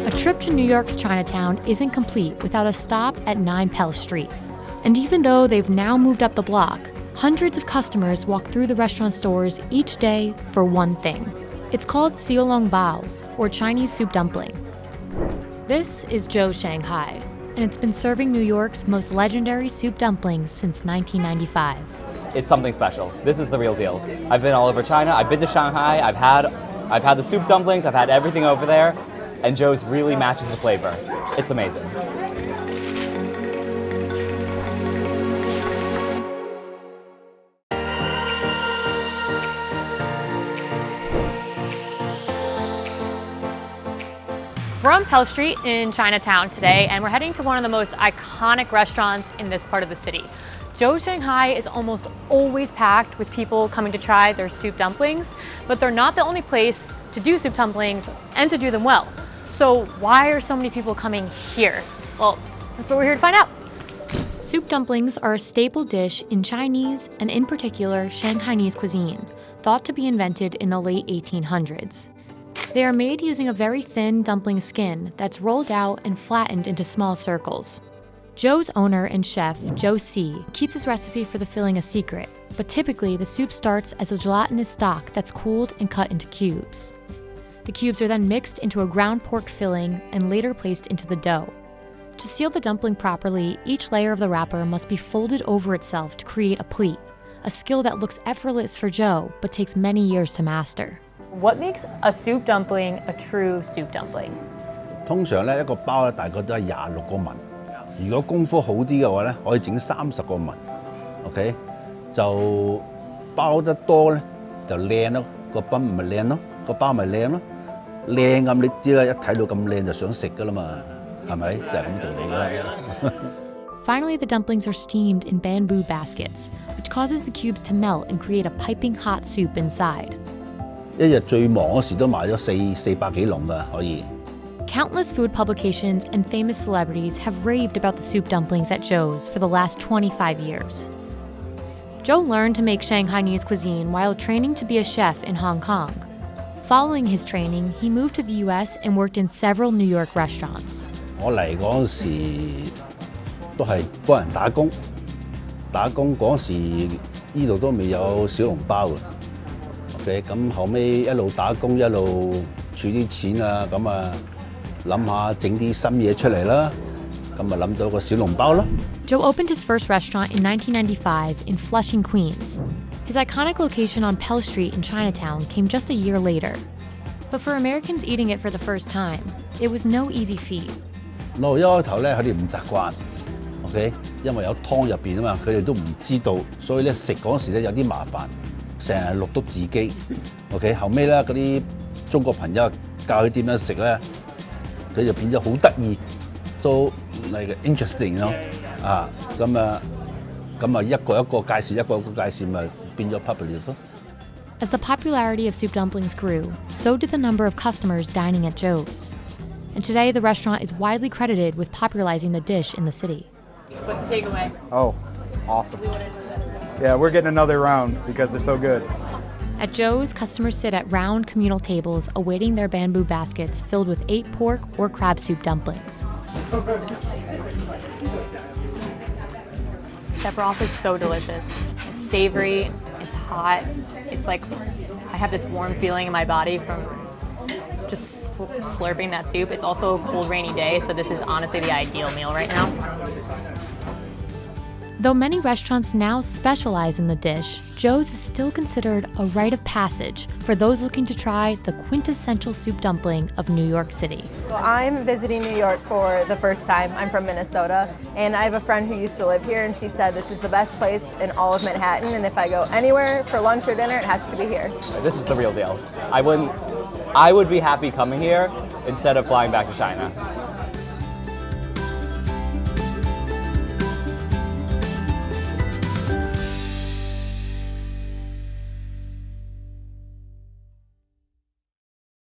A trip to New York's Chinatown isn't complete without a stop at 9 Pell Street. And even though they've now moved up the block, hundreds of customers walk through the restaurant's doors each day for one thing. It's called Xiao Long Bao, or Chinese soup dumpling. This is Joe's Shanghai, and it's been serving New York's most legendary soup dumplings since 1995. It's something special. This is the real deal. I've been all over China. I've been to Shanghai. I've had the soup dumplings. I've had everything over there, and Joe's really matches the flavor. It's amazing. We're on Pell Street in Chinatown today, and we're heading to one of the most iconic restaurants in this part of the city. Joe's Shanghai is almost always packed with people coming to try their soup dumplings, but they're not the only place to do soup dumplings and to do them well. So why are so many people coming here? Well, that's what we're here to find out. Soup dumplings are a staple dish in Chinese and in particular Shanghainese cuisine, thought to be invented in the late 1800s. They are made using a very thin dumpling skin that's rolled out and flattened into small circles. Joe's owner and chef, Joe C, keeps his recipe for the filling a secret, but typically the soup starts as a gelatinous stock that's cooled and cut into cubes. The cubes are then mixed into a ground pork filling and later placed into the dough. To seal the dumpling properly, each layer of the wrapper must be folded over itself to create a pleat, a skill that looks effortless for Joe but takes many years to master. What makes a soup dumpling a true soup dumpling? 通常咧一個包咧大概都係26個紋，如果功夫好啲嘅話咧，可以整30個紋。OK， 就包得多咧就靚咯，個品咪靚咯，個包咪靚咯，靚咁你知啦，一睇到咁靚就想食噶啦嘛，係咪？就係咁道理啦。Finally, the dumplings are steamed in bamboo baskets, which causes the cubes to melt and create a piping hot soup inside. 一日最忙嗰時都賣咗400幾籠㗎，可以。Countless food publications and famous celebrities have raved about the soup dumplings at Joe's for the last 25 years. Joe learned to make Shanghainese cuisine while training to be a chef in Hong Kong. Following his training, he moved to the US and worked in several New York restaurants. 我嚟嗰時都係幫人打工，嗰時呢度都未有小籠包嘅。OK， 咁後尾一路打工一路儲啲錢啊，咁啊諗下整啲新嘢出嚟啦，咁啊諗到個小籠包咯。Joe opened his first restaurant in 1995 in Flushing, Queens. His iconic location on Pell Street in Chinatown came just a year later. But for Americans eating it for the first time, it was no easy feat. 一開頭咧，佢哋唔習慣 ，OK， 因為有湯入邊啊嘛，佢哋都唔知道，所以咧食嗰時咧有啲麻煩，成日錄篤自己 ，OK， 後尾咧嗰啲中國朋友教佢點樣食咧，佢就變咗好得意，都like interesting 咯，啊，咁啊一個一個介紹，一個一個介紹，咪變咗 popular 咯。As the popularity of soup dumplings grew, so did the number of customers dining at Joe's. And today, the restaurant is widely credited with popularizing the dish in the city. What's the takeaway? Oh, awesome. Yeah, we're getting another round because they're so good. At Joe's, customers sit at round communal tables awaiting their bamboo baskets filled with 8 pork or crab soup dumplings. That broth is so delicious. It's savory, it's hot, it's like I have this warm feeling in my body from just slurping that soup. It's also a cold, rainy day, so this is honestly the ideal meal right now. Though many restaurants now specialize in the dish, Joe's is still considered a rite of passage for those looking to try the quintessential soup dumpling of New York City. Well, I'm visiting New York for the first time. I'm from Minnesota, and I have a friend who used to live here, and she said this is the best place in all of Manhattan, and if I go anywhere for lunch or dinner, it has to be here. This is the real deal. I would be happy coming here instead of flying back to China.